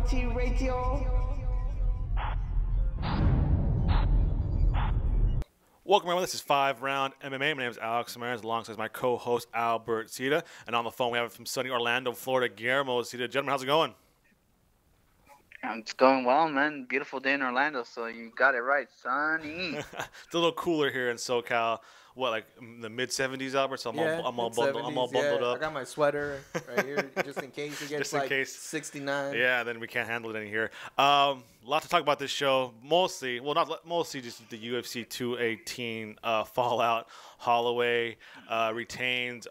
Authority Radio. Welcome, everyone. This is 5RoundMMA. My name is Alex Ramirez, alongside my co-host, Albert Cita. And on the phone, we have from sunny Orlando, Florida, Guillermo Cita. Gentlemen, how's it going? It's going well, man. Beautiful day in Orlando, so you got it right. Sunny. It's a little cooler here in SoCal. What, like the mid-70s, Albert? So I'm all bundled up. I got my sweater right here just in case it gets like 69. Yeah, then we can't handle it in here. A lot to talk about this show. Mostly, well, not mostly, just the UFC 218 fallout. Holloway retained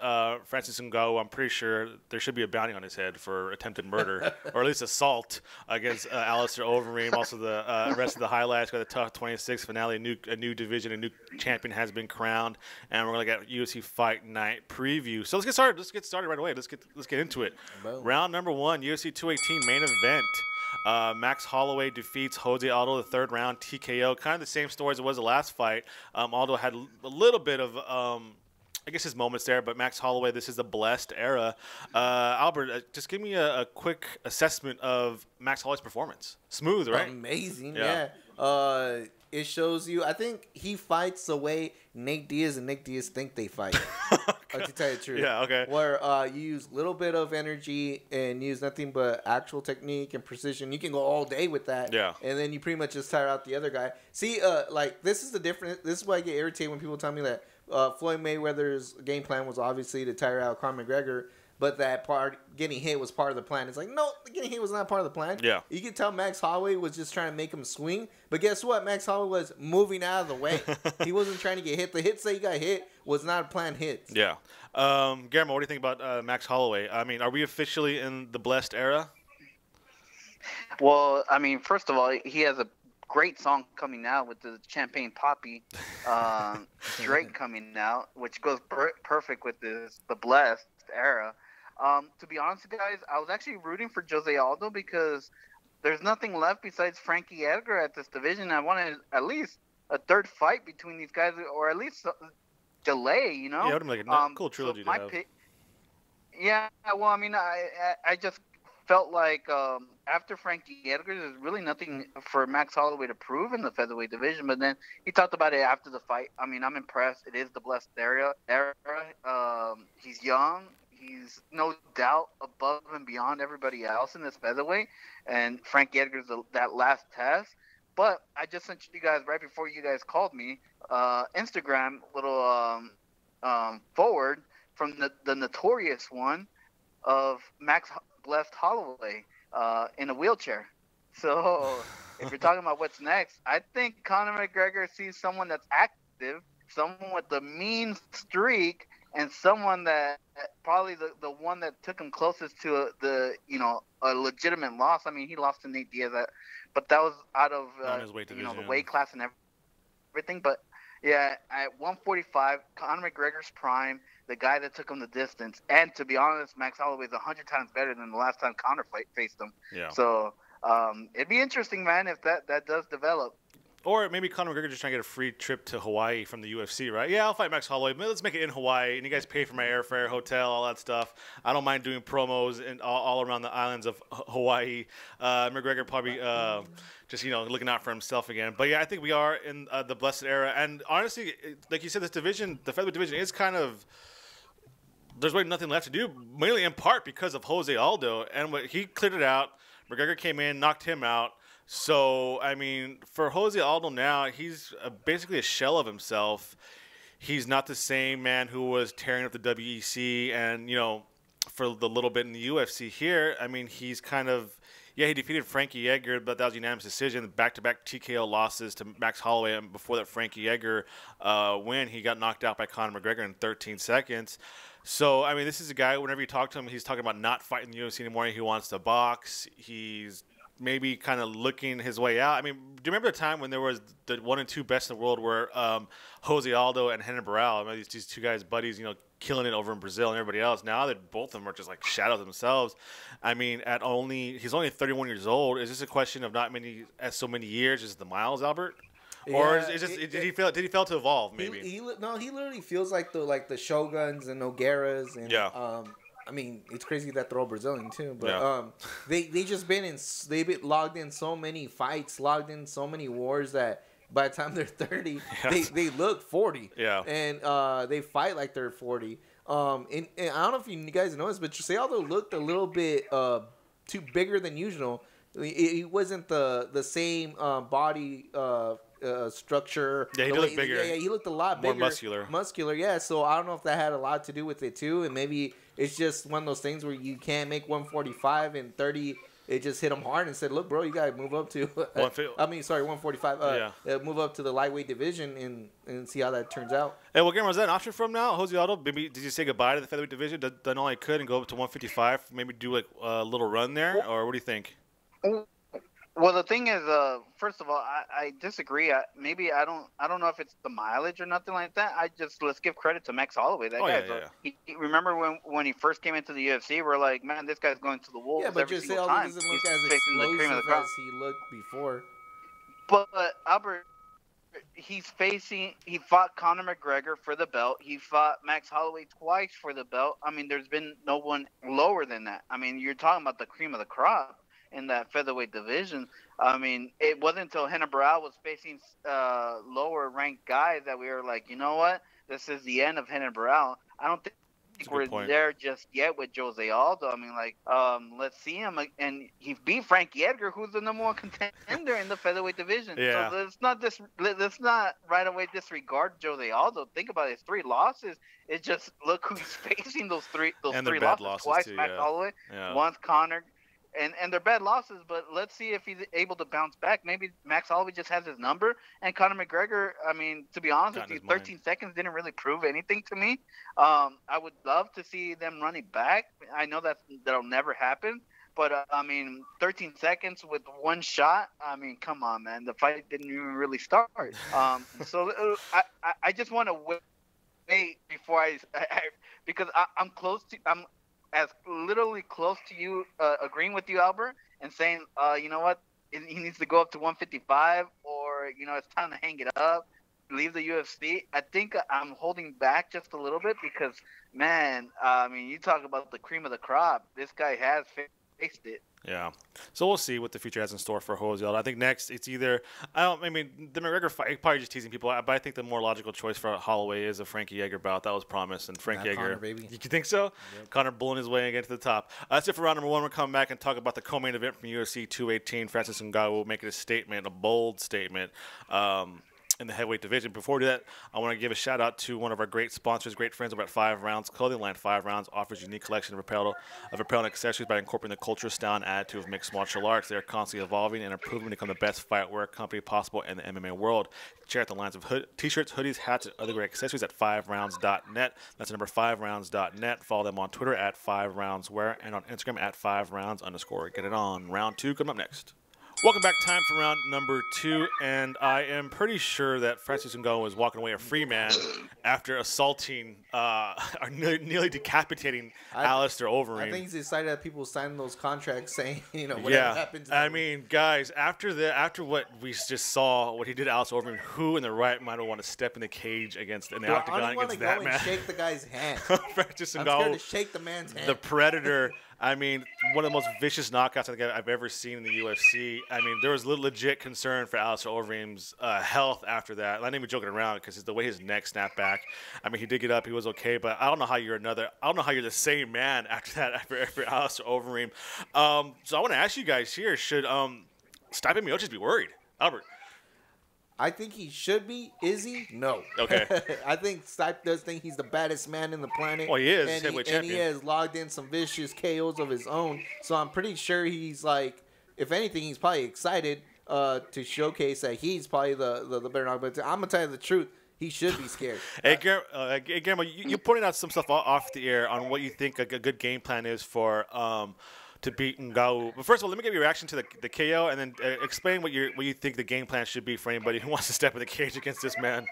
Francis Ngannou. I'm pretty sure there should be a bounty on his head for attempted murder, or at least assault against Alistair Overeem. Also, the rest of the highlights got the Tough 26 finale. A new division, a new champion has been crowned, and we're gonna get UFC Fight Night preview. So let's get started. Let's get started right away. Let's get into it. Boom. Round number 1, UFC 218 main event. Max Holloway defeats Jose Aldo the third round TKO. Kind of the same story as it was the last fight. Aldo had a little bit of, I guess, his moments there, but Max Holloway, this is the blessed era. Albert, just give me a quick assessment of Max Holloway's performance. Smooth, right? Amazing, yeah. It shows you, I think he fights the way Nate Diaz and Nick Diaz think they fight. Okay. To tell you the truth. Yeah, okay. Where you use a little bit of energy and use nothing but actual technique and precision. You can go all day with that. Yeah. And then you pretty much just tire out the other guy. See, like, this is the difference. This is why I get irritated when people tell me that Floyd Mayweather's game plan was obviously to tire out Conor McGregor, but that part, getting hit, was part of the plan. It's like, no, getting hit was not part of the plan. Yeah. You can tell Max Holloway was just trying to make him swing, but guess what? Max Holloway was moving out of the way. He wasn't trying to get hit. The hits that he got hit was not planned hits. Yeah. Guillermo, what do you think about Max Holloway? I mean, are we officially in the blessed era? Well, I mean, first of all, he has a great song coming out with the Champagne Poppy, Drake coming out, which goes perfect with the blessed era. To be honest, guys, I was actually rooting for Jose Aldo because there's nothing left besides Frankie Edgar at this division. I wanted at least a third fight between these guys, or at least delay, you know? Yeah, it would have been like a cool trilogy to have. Yeah, well, I mean, I just felt like after Frankie Edgar, there's really nothing for Max Holloway to prove in the featherweight division. But then he talked about it after the fight. I mean, I'm impressed. It is the blessed era. He's young. He's no doubt above and beyond everybody else in this featherweight. And Frankie Edgar's that last test. But I just sent you guys, right before you guys called me, Instagram little forward from the notorious one of Max Blessed Holloway in a wheelchair. So if you're talking about what's next, I think Conor McGregor sees someone that's active, someone with a mean streak, and someone that probably the one that took him closest to a legitimate loss. I mean, he lost to Nate Diaz, but that was out of his weight division, the weight class and everything. But yeah, at 145, Conor McGregor's prime, the guy that took him the distance. And to be honest, Max Holloway is 100 times better than the last time Conor faced him. Yeah. So it'd be interesting, man, if that does develop. Or maybe Conor McGregor just trying to get a free trip to Hawaii from the UFC, right? Yeah, I'll fight Max Holloway. But let's make it in Hawaii, and you guys pay for my airfare, hotel, all that stuff. I don't mind doing promos and all around the islands of Hawaii. McGregor probably just looking out for himself again. But yeah, I think we are in the blessed era. And honestly, like you said, this division, the featherweight division, is kind of, there's really nothing left to do, mainly in part because of Jose Aldo. And he cleared it out. McGregor came in, knocked him out. So, I mean, for Jose Aldo now, he's basically a shell of himself. He's not the same man who was tearing up the WEC and, for the little bit in the UFC here. I mean, he's kind of, he defeated Frankie Edgar, but that was a unanimous decision. Back-to-back TKO losses to Max Holloway. And before that Frankie Edgar win, he got knocked out by Conor McGregor in 13 seconds. So, I mean, this is a guy, whenever you talk to him, he's talking about not fighting the UFC anymore. He wants to box. He's maybe kind of looking his way out. I mean, do you remember the time when there was the 1 and 2 best in the world were Jose Aldo and Renan Barão? I mean, these two guys, buddies, killing it over in Brazil and everybody else. Now that both of them are just like shadows themselves. I mean, he's only 31 years old. Is this a question of so many years? Is it the miles, Albert? Or did he fail to evolve? Maybe he literally feels like the Shoguns and Nogueiras and I mean, it's crazy that they're all Brazilian too, but Yeah. they just they've been logged in so many fights, logged in so many wars that by the time they're 30, they look 40. Yeah. And they fight like they're 40. And I don't know if you guys noticed, but Jose Aldo looked a little bit too bigger than usual. He wasn't the same body structure. Yeah, he looked bigger. Yeah, he looked a lot bigger. More muscular. Muscular, yeah. So I don't know if that had a lot to do with it too, and maybe it's just one of those things where you can't make 145 and 30. It just hit him hard and said, "Look, bro, you gotta move up to." 145. Move up to the lightweight division and see how that turns out. Hey, well, Guillermo, is that an option from now? Jose Aldo, maybe did you say goodbye to the featherweight division? Done all I could and go up to 155? Maybe do like a little run there, or what do you think? Well, the thing is, first of all, I disagree. Maybe I don't know if it's the mileage or nothing like that. Let's give credit to Max Holloway. That guy. Remember when he first came into the UFC, we're like, man, this guy's going to the wolves. Yeah, but every just single say Aldo time. doesn't look He's as facing the cream of the explosive crop. as he looked before. But Albert, he fought Conor McGregor for the belt. He fought Max Holloway twice for the belt. I mean, there's been no one lower than that. I mean, you're talking about the cream of the crop in that featherweight division. I mean, it wasn't until Renan Barão was facing lower ranked guys that we were like, you know what? This is the end of Renan Barão. I don't think we're there just yet with Jose Aldo. I mean, like, let's see him. And he beat Frankie Edgar, who's the number one contender in the featherweight division. Yeah. So let's not right away disregard Jose Aldo. Think about his 3 losses. It's just look who's facing those three losses. Twice Max Holloway, once Conor. And they're bad losses, but let's see if he's able to bounce back. Maybe Max Holloway just has his number. And Conor McGregor, I mean, to be honest with you, 13 seconds didn't really prove anything to me. I would love to see them running back. I know that'll never happen. But, I mean, 13 seconds with one shot, I mean, come on, man. The fight didn't even really start. So I just want to wait before because I'm close to – I'm as literally close to you agreeing with you, Albert, and saying, you know what, he needs to go up to 155, or, you know, it's time to hang it up, leave the UFC. I think I'm holding back just a little bit because, man, I mean, you talk about the cream of the crop. This guy has faced it. Yeah. So we'll see what the future has in store for Jose Aldo. I think next it's either the McGregor fight, probably just teasing people, but I think the more logical choice for Holloway is a Frankie Edgar bout. That was promised, and Frankie Edgar. Conor, baby. You think so? Yep. Conor bulling his way again to the top. That's it for round number 1. We're coming back and talk about the co-main event from UFC 218. Francis Ngannou making a statement, a bold statement. In the heavyweight division. Before we do that, I want to give a shout out to one of our great sponsors, great friends over at 5 Rounds Clothing Line. 5 Rounds offers a unique collection of apparel and accessories by incorporating the culture, style, and attitude of mixed martial arts. They are constantly evolving and improving to become the best fight wear company possible in the MMA world. Check out the lines of t-shirts, hoodies, hats, and other great accessories at 5rounds.net. That's the number 5rounds.net. Follow them on Twitter at 5roundswear and on Instagram at 5rounds_. Get it on. Round 2 coming up next. Welcome back. Time for round number 2, and I am pretty sure that Francis Ngannou was walking away a free man after assaulting, nearly decapitating Alistair Overeem. I think he's excited that people sign those contracts saying, you know, whatever happens. I mean, guys, after what we just saw, what he did to Alistair Overeem, who in the right mind would want to step in the cage in the octagon against that man? I don't want to go and shake the guy's hand. Francis Ngannou, I'm scared to shake the man's hand. The Predator. I mean, one of the most vicious knockouts I think I've ever seen in the UFC. I mean, there was legit concern for Alistair Overeem's health after that. I'm not even joking around because the way his neck snapped back. I mean, he did get up, he was okay, but I don't know how you're the same man after that after Alistair Overeem. So I want to ask you guys here: should Stipe Miocic be worried, Albert? I think he should be. Is he? No. Okay. I think Stipe does think he's the baddest man in the planet. Well, he is. And heavyweight champion. champion. He has logged in some vicious KOs of his own. So I'm pretty sure he's like, if anything, he's probably excited to showcase that he's probably the better knocker. But I'm going to tell you the truth. He should be scared. Hey, Guillermo, you pointed out some stuff off the air on what you think a good game plan is for to beat Ngannou. But first of all, let me give you a reaction to the KO, and then explain what you think the game plan should be for anybody who wants to step in the cage against this man.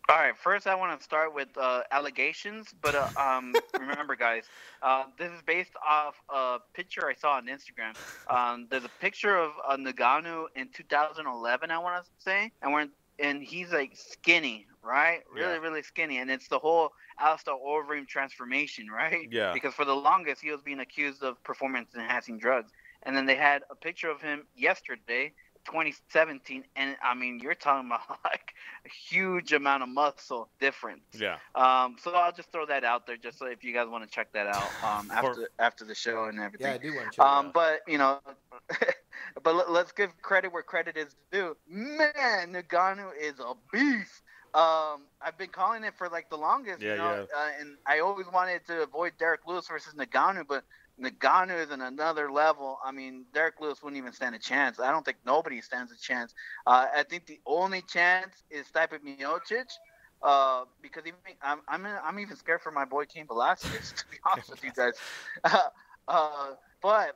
All right, first I want to start with allegations, but remember, guys, this is based off a picture I saw on Instagram. There's a picture of Ngannou in 2011, I want to say, and we're in and he's like skinny, right? Really, really skinny, and it's the whole Alistair Overeem transformation, right? Yeah. Because for the longest he was being accused of performance-enhancing drugs, and then they had a picture of him yesterday, 2017, and I mean, you're talking about like a huge amount of muscle difference. Yeah. So I'll just throw that out there, just so if you guys want to check that out after the show and everything. Yeah, I do want to check it out. But you know, but let's give credit where credit is due. Man, Ngannou is a beast. I've been calling it for like the longest, you know, and I always wanted to avoid Derek Lewis versus Ngannou, but Ngannou is in another level. I mean, Derek Lewis wouldn't even stand a chance. I don't think nobody stands a chance. I think the only chance is Stipe Miocic, because even, I'm even scared for my boy Cain Velasquez, to be honest with you guys. But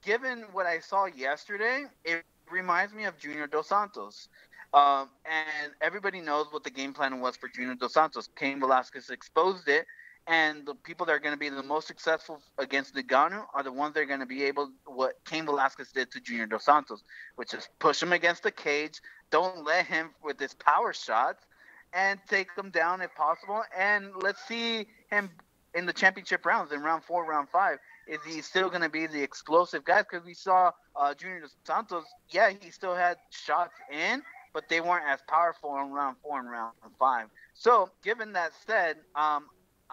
given what I saw yesterday, it reminds me of Junior Dos Santos. And everybody knows what the game plan was for Junior Dos Santos. Cain Velasquez exposed it. And the people that are going to be the most successful against Ngannou are the ones that are going to be able, what Cain Velasquez did to Junior Dos Santos, which is push him against the cage, don't let him with his power shots, and take him down if possible. And let's see him in the championship rounds, in round 4, round 5. Is he still going to be the explosive guy? Because we saw Junior Dos Santos, yeah, he still had shots in, but they weren't as powerful in round 4 and round 5. So, given that said,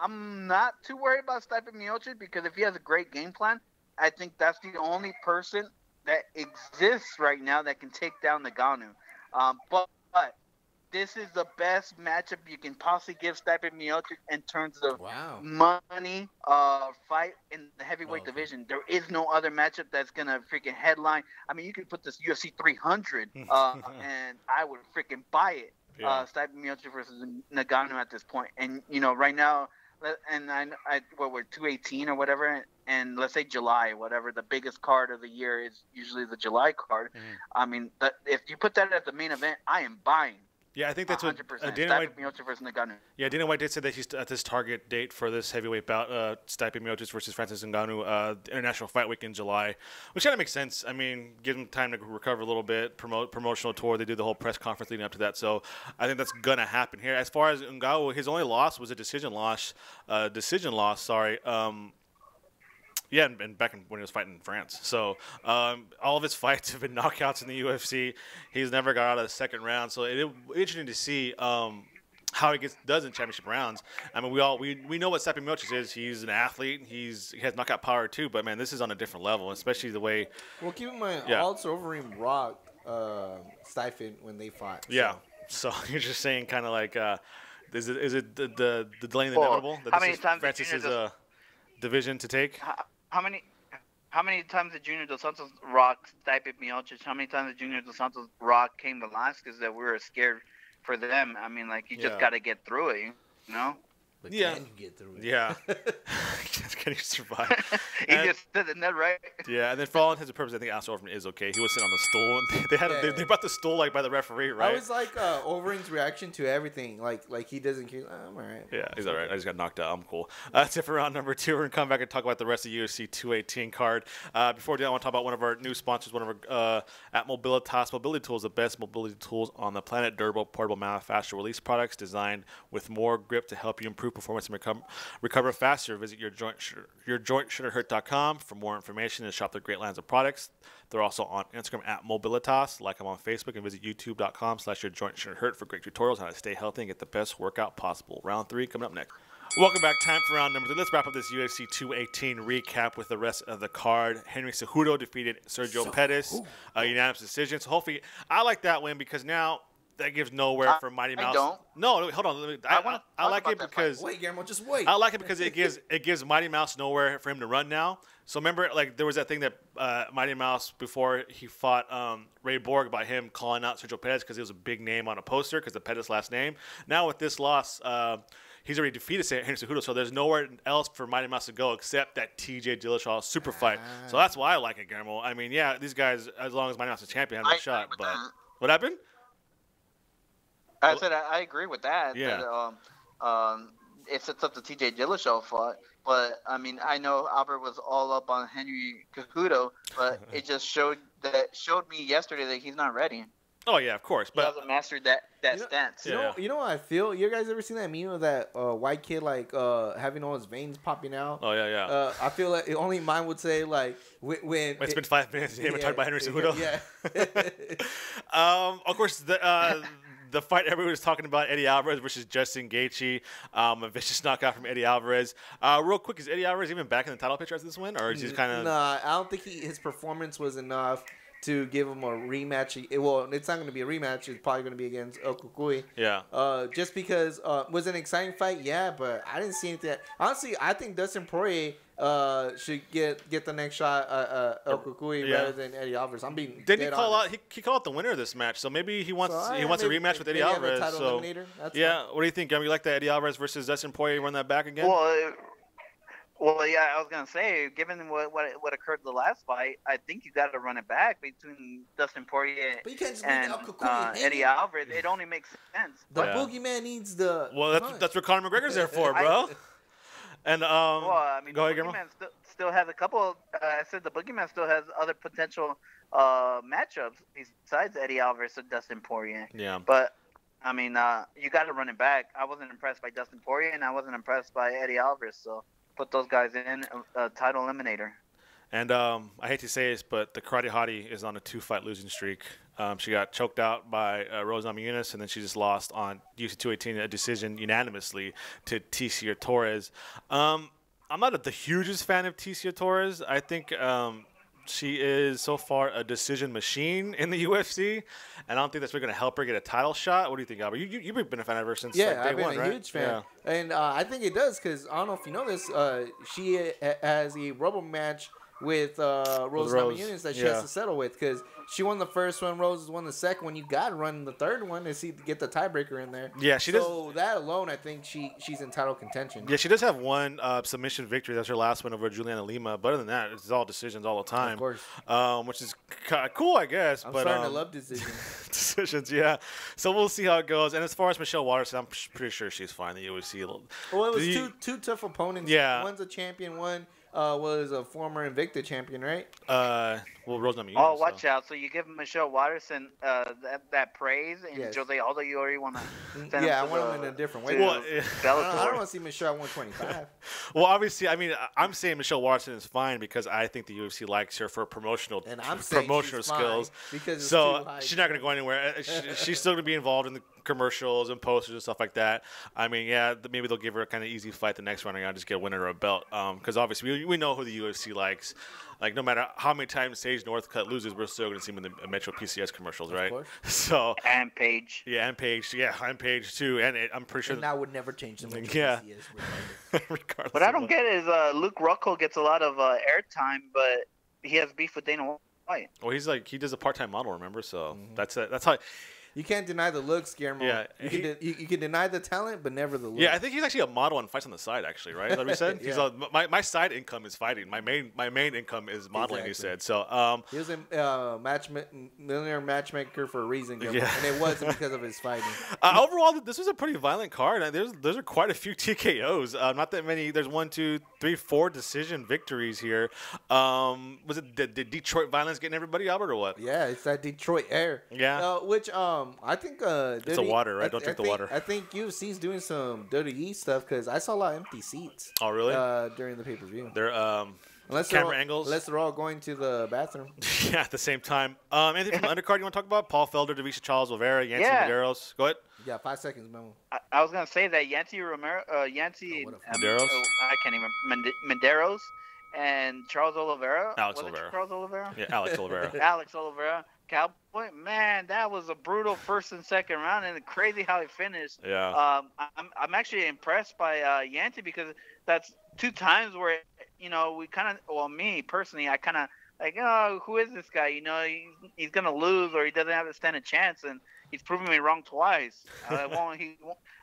I'm not too worried about Stipe Miocic, because if he has a great game plan, I think that's the only person that exists right now that can take down Ngannou. But this is the best matchup you can possibly give Stipe Miocic in terms of money fight in the heavyweight division. There is no other matchup that's going to freaking headline. I mean, you could put this UFC 300 and I would freaking buy it. Stipe Miocic versus Ngannou at this point. And, you know, right now, and we're 218 or whatever, and let's say July, whatever, the biggest card of the year is usually the July card. I mean, if you put that as the main event, I am buying. Yeah, I think that's 100%. What Dana White versus Ngannou. Yeah, Dana White did say that he's at this target date for this heavyweight bout, Stipe Miocic versus Francis Ngannou, the International Fight Week in July, which kind of makes sense. I mean, give him time to recover a little bit, promotional tour. They do the whole press conference leading up to that, so I think that's gonna happen here. As far as Ngannou, his only loss was a decision loss. Yeah, and back when he was fighting in France. So all of his fights have been knockouts in the UFC. He's never got out of the second round. So it's interesting to see how he does in championship rounds. I mean, we know what Stipe Miocic is. He's an athlete. He has knockout power too. But man, this is on a different level, especially the way. Well, keep in mind, also Overeem rocked Stipe when they fought. So. Yeah. So you're just saying, kind of like, is it the delaying the inevitable? How many times Francis's division to take? How many times did Junior Dos Santos rock Stipe Miocic? How many times did Junior Dos Santos rock Cain Velasquez that we were scared for them? I mean, like, you just got to get through it, you know? But can you get through it? Yeah. Can you survive? He just said that, right? Yeah, and then for all intents and purposes, I think Alistair Overeem is okay. He was sitting on the stool. And they brought the stool like by the referee, right? I was like Overeem's reaction to everything. Like he doesn't care. I'm all right. Yeah, he's all right. I just got knocked out. I'm cool. That's it for round number 2. We're going to come back and talk about the rest of the UFC 218 card. Before we do, I want to talk about one of our new sponsors, one of our at Mobilitas. Mobility Tools, the best mobility tools on the planet. Durable, portable, manufacturer release products designed with more grip to help you improve performance and recover faster. Visit yourjoint-shouldn't-hurt.com for more information and shop their great lines of products. They're also on Instagram at Mobilitas. Like them on Facebook, and visit youtube.com/yourjoint-shouldn't-hurt for great tutorials on how to stay healthy and get the best workout possible. Round 3 coming up next. Welcome back. Time for round number 3. Let's wrap up this UFC 218 recap with the rest of the card. Henry Cejudo defeated Sergio Pettis, a unanimous decision. So hopefully, I like that win because now that gives nowhere for Mighty Mouse. I don't. No, hold on. I like it because wait, Guillermo, just wait. I like it because it gives Mighty Mouse nowhere for him to run now. So remember, like there was that thing that Mighty Mouse before he fought Ray Borg about him calling out Sergio Pettis because he was a big name on a poster because of Pettis' last name. Now with this loss, he's already defeated Henry Cejudo, so there's nowhere else for Mighty Mouse to go except that T.J. Dillashaw super fight. So that's why I like it, Guillermo. I mean, yeah, these guys, as long as Mighty Mouse is champion, have no shot. But what happened? I said I agree with that. Yeah. That, it sets up the T.J. Dillashaw fight, but I mean I know Albert was all up on Henry Cejudo, but it just showed me yesterday that he's not ready. Oh yeah, of course. He But hasn't mastered that stance. You know what I feel? You guys ever seen that meme of that white kid like having all his veins popping out? oh yeah. I feel like only mine would say like when It's been 5 minutes. You haven't talked about Henry Cejudo. Yeah. Of course, the fight everyone was talking about, Eddie Alvarez versus Justin Gaethje, a vicious knockout from Eddie Alvarez. Real quick, is Eddie Alvarez even back in the title picture after this win, or is he just kind of? Nah, I don't think his performance was enough to give him a rematch. Well, it's not going to be a rematch. It's probably going to be against El Cucuy. Yeah. Just because was it an exciting fight? Yeah, but I didn't see anything. Honestly, I think Dustin Poirier should get the next shot El Cucuy rather than Eddie Alvarez. I'm being Didn't he dead call honest. out? He called out the winner of this match, so maybe he wants a rematch with Eddie maybe have a Alvarez. title So eliminator. That's yeah, fine. what do you think? You like that Eddie Alvarez versus Dustin Poirier? Run that back again? Well, yeah, I was gonna say, given what occurred the last fight, I think you got to run it back between Dustin Poirier But you can't just and make El Cucuy Eddie Alvarez. It only makes sense. The Yeah. boogeyman needs the. Well, that's what Conor McGregor's there for, bro. And Well, I mean, go the ahead, Guillermo. Boogeyman still has a couple. I said the Boogeyman still has other potential matchups besides Eddie Alvarez and Dustin Poirier. Yeah. But I mean, you got to run it back. I wasn't impressed by Dustin Poirier, and I wasn't impressed by Eddie Alvarez. So put those guys in a title eliminator. And I hate to say this, but the Karate Hottie is on a 2-fight losing streak. She got choked out by Rose Namajunas, and then she just lost on UFC 218 a decision unanimously to Tecia Torres. I'm not the hugest fan of Tecia Torres. I think she is so far a decision machine in the UFC, and I don't think that's really going to help her get a title shot. What do you think, Albert? You've been a fan of her since Yeah, like, day I've been one, a right? huge fan, and I think it does because I don't know if you know this. She has a rubber match with Rose Namajunas that she has to settle with because she won the first one. Rose won the second one. You got to run the third one to get the tiebreaker in there. Yeah, she does. So that alone, I think she's in title contention. Yeah, she does have one submission victory. That's her last one over Juliana Lima. But other than that, it's all decisions all the time. Of course. Which is cool, I guess. I'm but, starting to love decisions. decisions, yeah. So we'll see how it goes. And as far as Michelle Waterson, I'm pretty sure she's fine. The UFC. Well, it was two tough opponents. Yeah. One's a champion. One was a former Invicta champion, right? Well, Rose Namajunas. Oh, watch out! So you give Michelle Watterson that praise, and Yes. Jose Aldo, you already want to send him Yeah, I to want the- him in a different way. Well, I don't want to see Michelle at 125. Well, obviously, I mean, I'm saying Michelle Watson is fine because I think the UFC likes her for promotional And I'm saying promotional she's fine skills. because it's so too high. she's not going to go anywhere. She's still going to be involved in the commercials and posters and stuff like that. I mean, yeah, maybe they'll give her a kind of easy fight the next round and I'll just get a winner or a belt. Because obviously we know who the UFC likes. Like no matter how many times Sage Northcutt loses, we're still going to see him in the Metro PCS commercials, right? course. So and Paige. yeah, and Paige, too, and I'm pretty sure And that would never change the Metro Yeah. PCS regardless. regardless. What I of don't get is Luke Rockhold gets a lot of airtime, but he has beef with Dana White. Well, he does a part-time model, remember? So that's how. You can't deny the looks, Guillermo. Yeah, you can deny the talent, but never the looks. Yeah, I think he's actually a model and fights on the side. Actually, right? Is that what he said? He's my side income is fighting. My main income is modeling. He Exactly. said. So He was a millionaire matchmaker for a reason, Guillermo, Yeah. and it wasn't because of his fighting. overall, this was a pretty violent card. There's are quite a few TKOs. Not that many. There's 1, 2, 3, 4 decision victories here. Was it the Detroit violence getting everybody, Albert, or what? Yeah, it's that Detroit air. Yeah. Which I think It's the water, right? Don't drink the water. I think UFC's doing some WWE stuff because I saw a lot of empty seats. Oh, really? During the pay-per-view. They're Unless camera they're all, angles. Unless they're all going to the bathroom. Yeah, at the same time. Anything from the undercard you want to talk about? Paul Felder, Davisha Charles Oliveira, Yancy Medeiros. Go ahead. Yeah, 5 seconds, Memo. I was gonna say that Yancy Medeiros? I can't even Medeiros and Charles Oliveira. Alex Was it Oliveira. Charles Oliveira. Yeah, Alex Oliveira. Alex Oliveira. Cowboy, man, that was a brutal first and second round, and crazy how he finished. Yeah. I'm actually impressed by Yancy because that's 2 times where we kind of, well, me personally, I kind of like, oh, who is this guy? He's gonna lose or he doesn't have to stand a chance, and he's proven me wrong twice.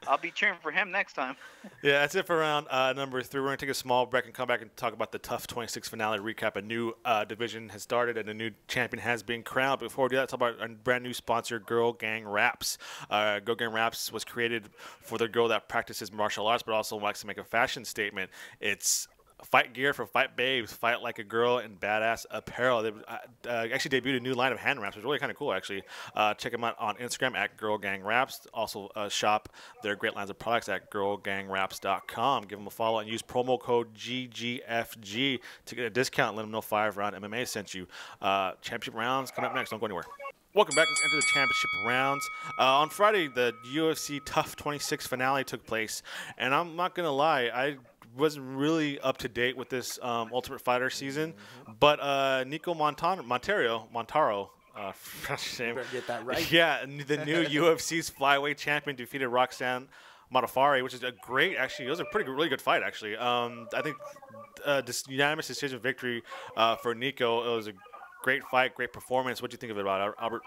I'll be cheering for him next time. Yeah, that's it for round number 3. We're going to take a small break and come back and talk about the TUF 26 finale recap. A new division has started and a new champion has been crowned. Before we do that, let's talk about a brand new sponsor, Girl Gang Raps. Girl Gang Raps was created for the girl that practices martial arts but also likes to make a fashion statement. It's fight gear for fight babes, fight like a girl, and badass apparel. They actually debuted a new line of hand wraps. It was really kind of cool, actually. Check them out on Instagram at Girl Gang Wraps. Also, shop their great lines of products at girlgangwraps.com. Give them a follow and use promo code GGFG to get a discount. Let them know 5RoundMMA sent you. Championship rounds coming up next. Don't go anywhere. Welcome back. Let's enter the championship rounds. On Friday, the UFC Tough 26 finale took place, and I'm not going to lie, I wasn't really up to date with this Ultimate Fighter season, but Nico Montaro, shame. Better get that right. Yeah, the new UFC's flyweight champion defeated Roxanne Modafferi, which is a great, actually, it was a really good fight, actually. I think this unanimous decision victory for Nico. It was a great fight, great performance. What do you think of it, about Albert?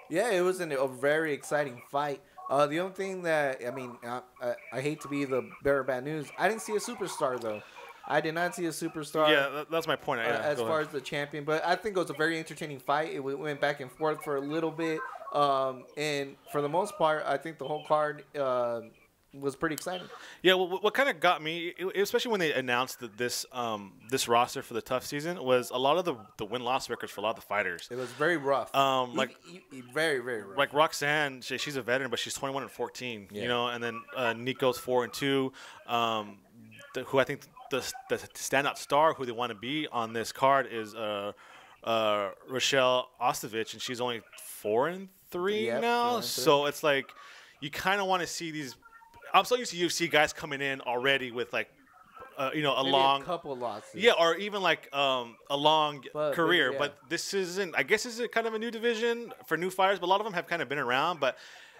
Yeah, it was a very exciting fight. The only thing that, I mean, I hate to be the bearer of bad news. I didn't see a superstar, though. I did not see a superstar. Yeah, that's my point. As far as the champion. But I think it was a very entertaining fight. It went back and forth for a little bit. And for the most part, I think the whole card was pretty exciting. Yeah, well, what kind of got me, especially when they announced that this roster for the Tough season, was a lot of the win-loss records for a lot of the fighters. It was very rough. Very, very rough. Like Roxanne, she's a veteran, but she's 21-14. Yeah. You know, and then Nico's 4-2. Who I think the standout star who they want to be on this card is Rochelle Ostovich, and she's only 4-3 now. 4-3. So it's like you kind of want to see these. I'm so used to UFC guys coming in already with like, Maybe a couple losses. Yeah, or even like a long career. yeah. But this isn't. I guess this is kind of a new division for new fighters. But a lot of them have kind of been around. But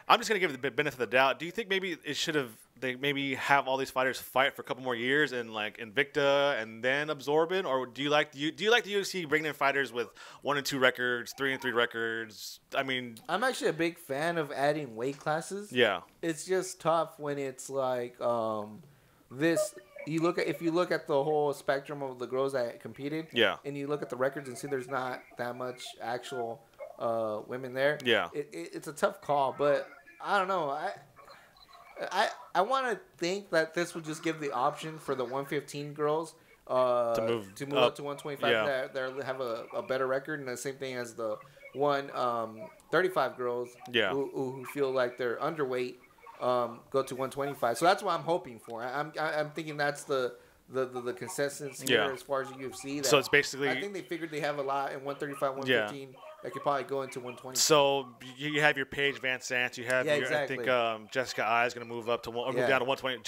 I'm just gonna give it the benefit of the doubt. Do you think maybe it should have? They maybe have all these fighters fight for a couple more years and like Invicta and then absorb it, or do you like the UFC bringing in fighters with 1-2 records, 3-3 records? I mean, I'm actually a big fan of adding weight classes. Yeah, it's just tough when it's like this. If you look at the whole spectrum of the girls that competed, yeah, and you look at the records and see there's not that much actual women there. Yeah, it's a tough call, but I don't know. I want to think that this would just give the option for the 115 girls to move up to 125 that have a better record, and the same thing as the 135 girls who feel like they're underweight go to 125. So that's what I'm hoping for. I'm thinking that's the consensus here as far as the UFC. So it's basically, I think they figured they have a lot in 135, 115. That could probably go into 120. So you have your Paige Van Sant. You have exactly. I think Jessica Ai is going to move up to move down to 120.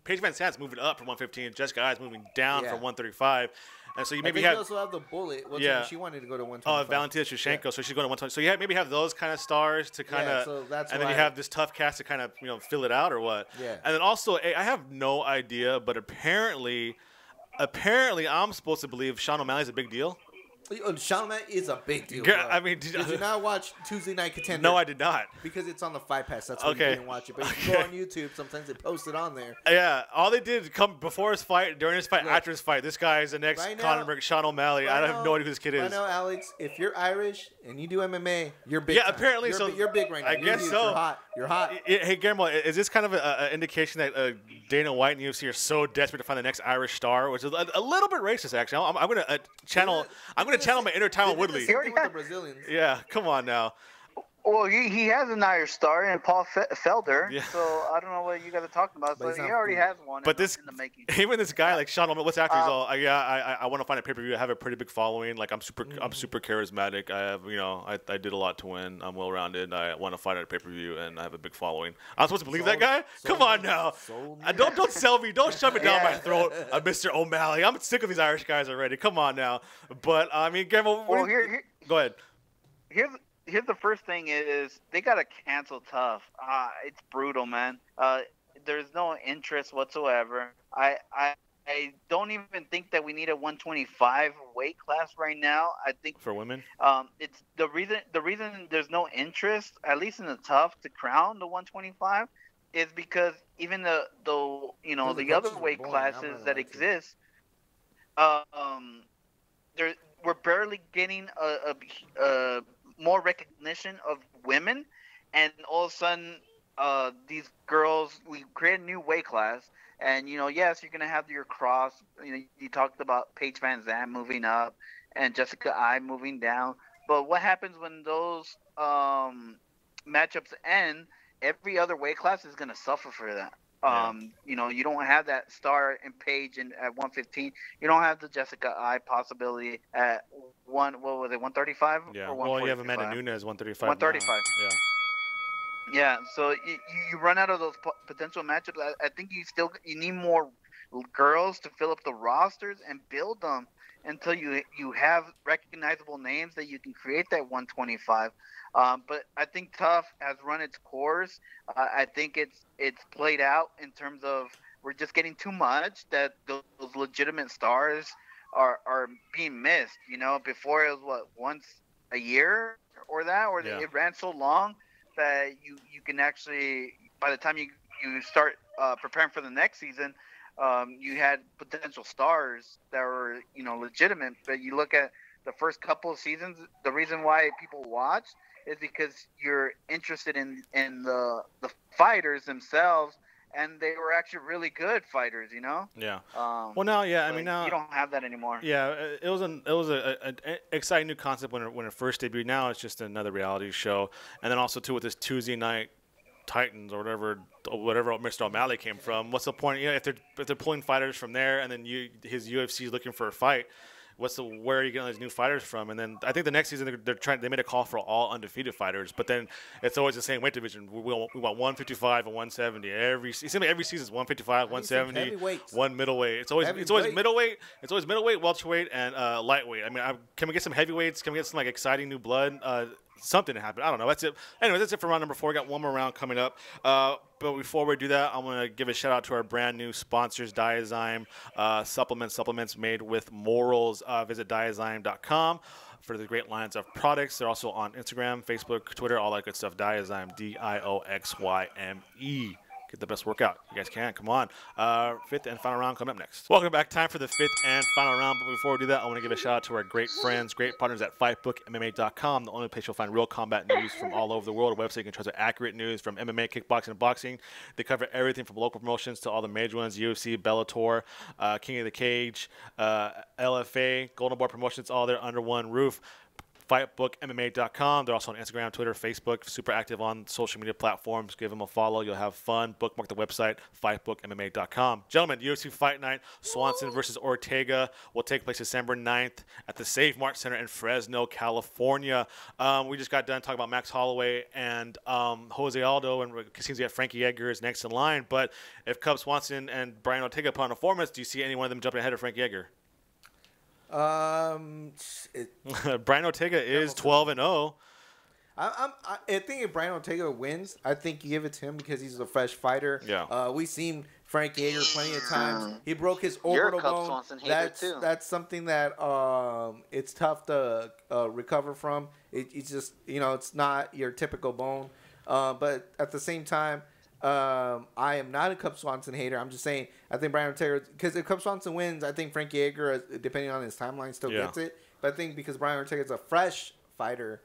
Paige Van Sant's moving up from 115. Jessica Ai is moving down from 135. And so you maybe have. You also have the Bullet. She wanted to go to 125. Oh, Valentina Shevchenko. So she's going to 120. So you maybe have those kind of stars to kind of. So that's and then you have this tough cast to kind of fill it out or what. Yeah. And then also I have no idea, but apparently I'm supposed to believe Sean O'Malley's a big deal. Sean O'Malley is a big deal. I mean, did you not watch Tuesday Night Contender? No, I did not. Because it's on the Fight Pass. That's why you didn't watch it. But if you go on YouTube, sometimes they post it on there. Yeah, all they did come before his fight, during his fight, after his fight. This guy is the next Conor McGregor, Sean O'Malley. I have no idea who this kid is. I know, Alex. If you're Irish and you do MMA, you're big. Yeah, apparently you're big right now. I guess so. You're hot. Hey, Guillermo, is this kind of an indication that Dana White and UFC are so desperate to find the next Irish star, which is a little bit racist, actually? I'm going to channel my inner Tyron Woodley. With the Brazilians. Yeah, come on now. Well, he has an Irish star in Paul Felder, so I don't know what you guys are talking about. But he already has one. But in the making. Even this guy like Sean, what's after he's all? I want to find a pay-per-view. I have a pretty big following. Like I'm super charismatic. I have I did a lot to win. I'm well-rounded. I want to fight at a pay-per-view, and I have a big following. I'm supposed to believe that guy? Come on now. Don't sell me. Don't shove it down my throat, Mr. O'Malley. I'm sick of these Irish guys already. Come on now. But I mean, Guillermo, go ahead. Here's the first thing is they gotta cancel Tough. It's brutal, man. There's no interest whatsoever. I don't even think that we need a 125 weight class right now. I think for women, it's the reason there's no interest, at least in the Tough, to crown the 125, is because even the other weight classes that exist, we're barely getting a more recognition of women, and all of a sudden these girls, we create a new weight class, And yes, you're gonna have your cross. You talked about Paige Van Zandt moving up and Jessica I moving down. But what happens when those matchups end? Every other weight class is gonna suffer for that. You don't have that star in Paige at 115. You don't have the Jessica I possibility at what was it, 135 Yeah. or Well, you have 145? Amanda Nunes 135. 135. Yeah. Yeah, so you run out of those potential matchups. I think you need more girls to fill up the rosters and build them until you have recognizable names that you can create that 125. But I think Tough has run its course. I think it's played out in terms of we're just getting too much that those legitimate stars are being missed. Before it was once a year or Yeah. it ran so long that you can actually, by the time you start preparing for the next season, you had potential stars that were legitimate. But you look at the first couple of seasons, the reason why people watch is because you're interested in the fighters themselves, and they were actually really good fighters. Yeah. Well, now, yeah, I mean, now you don't have that anymore. Yeah, it was an exciting new concept when it first debuted. Now it's just another reality show, and then also too with this Tuesday night Titans or whatever Mr. O'Malley came from. What's the point? If they're pulling fighters from there, and then his UFC is looking for a fight. Where are you getting these new fighters from? And then I think the next season they made a call for all undefeated fighters, but then it's always the same weight division. We want 155 and 170 every season. Every season is 155, 170, one middleweight. It's always middleweight. It's always middleweight, welterweight, and lightweight. I mean, can we get some heavyweights? Can we get some exciting new blood? Something to happen. I don't know. That's it. Anyway, that's it for round number 4. We got one more round coming up. But before we do that, I want to give a shout out to our brand new sponsors, Dioxyme supplements made with morals. Visit Dioxyme.com for the great lines of products. They're also on Instagram, Facebook, Twitter, all that good stuff. Dioxyme, Dioxyme. Get the best workout you guys can. Come on. 5th and final round coming up next. Welcome back. Time for the 5th and final round. But before we do that, I want to give a shout out to our great friends, great partners at FightBookMMA.com, the only place you'll find real combat news from all over the world. A website you can trust with accurate news from MMA, kickboxing, and boxing. They cover everything from local promotions to all the major ones, UFC, Bellator, King of the Cage, LFA, Golden Boy Promotions, all there under one roof. FightBookMMA.com. They're also on Instagram, Twitter, Facebook, super active on social media platforms. Give them a follow. You'll have fun. Bookmark the website, FightBookMMA.com. Gentlemen, UFC Fight Night, Swanson versus Ortega will take place December 9th at the Save Mart Center in Fresno, California. We just got done talking about Max Holloway and Jose Aldo, and it seems that Frankie Edgar is next in line. But if Cub Swanson and Brian Ortega put on a performance, do you see any one of them jumping ahead of Frankie Edgar? Brian Ortega is 12-0. I think if Brian Ortega wins, I think you give it to him because he's a fresh fighter. Yeah. We've seen Frank Edgar plenty of times. He broke his orbital bone. That's something that it's tough to recover from. It's just it's not your typical bone. But at the same time, I am not a Cub Swanson hater. I'm just saying I think Brian Ortega, because if Cub Swanson wins, I think Frankie Edgar, depending on his timeline, still gets it. But I think because Brian Ortega is a fresh fighter,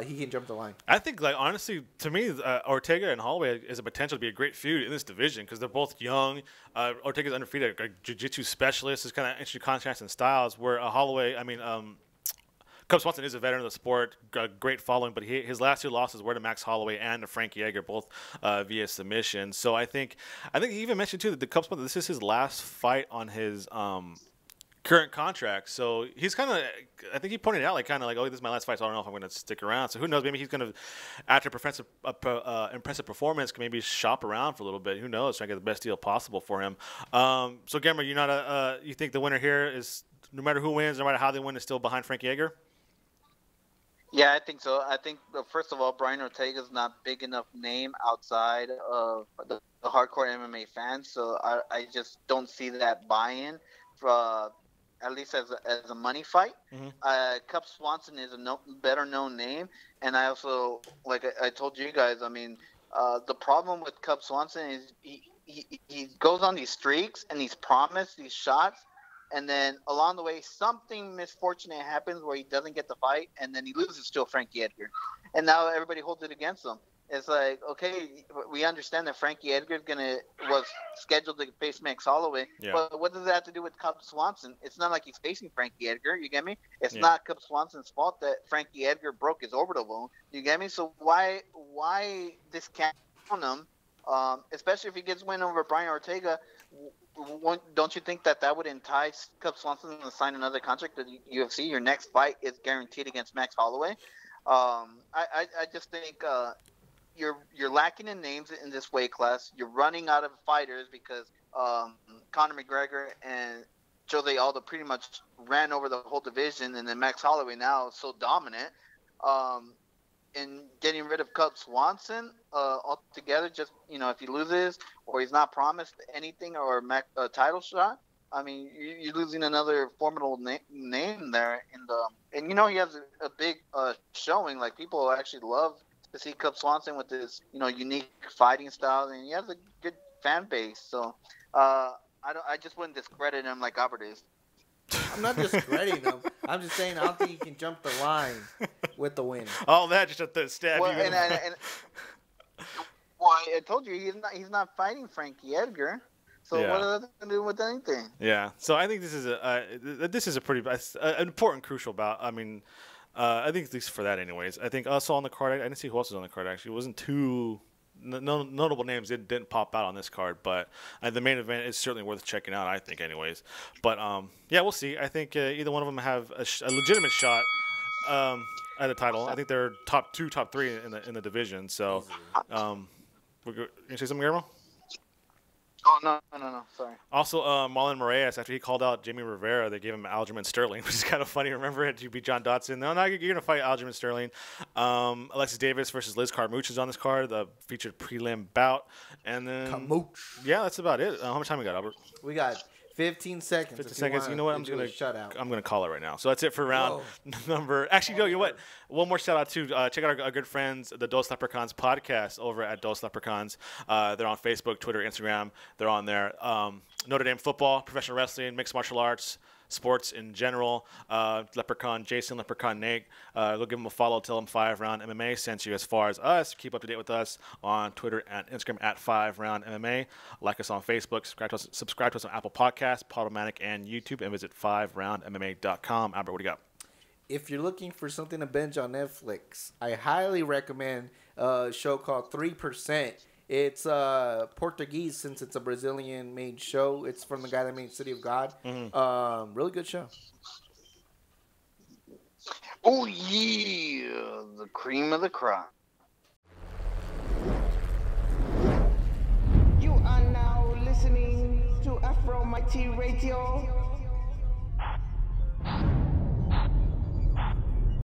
he can jump the line. I think, honestly, to me, Ortega and Holloway is a potential to be a great feud in this division because they're both young. Ortega's undefeated, a jiu-jitsu specialist. It's kind of interesting contrast in styles. Where Holloway, Cub Swanson is a veteran of the sport, great following, but his last 2 losses were to Max Holloway and to Frankie Edgar, both via submission. So I think he even mentioned too that the Cub Swanson, this is his last fight on his current contract. So he's kind of, I think he pointed out oh, this is my last fight, so I don't know if I'm going to stick around. So who knows? Maybe he's going to, after impressive performance, can maybe shop around for a little bit. Who knows? Try to get the best deal possible for him. So Gemma, you're not you think the winner here is, no matter who wins, no matter how they win, is still behind Frankie Edgar? Yeah, I think so. I think, first of all, Brian Ortega's not big enough name outside of the hardcore MMA fans, so I just don't see that buy-in, at least as a money fight. Mm-hmm. Cub Swanson is a better-known name, and I also, like I told you guys, the problem with Cub Swanson is he goes on these streaks, and he's promised these shots, and then along the way, something misfortunate happens where he doesn't get the fight, and then he loses to Frankie Edgar. And now everybody holds it against him. It's like, okay, we understand that Frankie Edgar was scheduled to face Max Holloway, but what does that have to do with Cub Swanson? It's not like he's facing Frankie Edgar, you get me? It's not Cub Swanson's fault that Frankie Edgar broke his orbital bone, you get me? So why discount him, especially if he gets win over Brian Ortega? Don't you think that would entice Cub Swanson to sign another contract with the UFC? Your next fight is guaranteed against Max Holloway. I just think you're lacking in names in this weight class. You're running out of fighters because Conor McGregor and Jose Aldo pretty much ran over the whole division, and then Max Holloway now is so dominant. And getting rid of Cub Swanson altogether, just if he loses or he's not promised anything or a title shot, I mean, you're losing another formidable name there. And he has a big showing. Like, people actually love to see Cub Swanson with his unique fighting style, and he has a good fan base. So I just wouldn't discredit him like Albert is. I'm not discrediting him. I'm just saying I don't think he can jump the line with the win. All that just to stab well, you. Well, I told you he's not fighting Frankie Edgar. So what does that have to do with anything? Yeah. So I think this is a pretty an important, crucial bout. I mean, I think at least for that, anyways. I think also on the card, I didn't see who else was on the card. Actually, it wasn't too notable names didn't pop out on this card, but the main event is certainly worth checking out, I think, anyways. But we'll see. I think either one of them have a legitimate shot at a title. I think they're top 2, top 3 in the division. So, you say something, Guillermo? Oh, no, sorry. Also, Marlon Moraes, after he called out Jamie Rivera, they gave him Aljamain Sterling, which is kind of funny. Remember it? You beat John Dodson. No, you're going to fight Aljamain Sterling. Alexis Davis versus Liz Carmouche is on this card, the featured prelim bout. And then Carmouche. Yeah, that's about it. How much time we got, Albert? We got 15 seconds. 15 seconds. You know what? I'm going to call it right now. So that's it for round number. Actually, you know what? One more shout out too. Check out our good friends, the Dos Leprechauns podcast over at Dos Leprechauns. They're on Facebook, Twitter, Instagram. They're on there. Notre Dame football, professional wrestling, mixed martial arts, sports in general. Leprechaun Jason, Leprechaun Nate. Go give them a follow. Tell them 5RoundMMA sent you as far as us. Keep up to date with us on Twitter and Instagram at 5RoundMMA. Like us on Facebook. Subscribe to us on Apple Podcasts, Podomatic, and YouTube. And visit 5RoundMMA.com. Albert, what do you got? If you're looking for something to binge on Netflix, I highly recommend a show called 3%. It's Portuguese since it's a Brazilian-made show. It's from the guy that made City of God. Mm-hmm. Really good show. Oh, yeah. The cream of the crop. You are now listening to Afro Mighty Radio.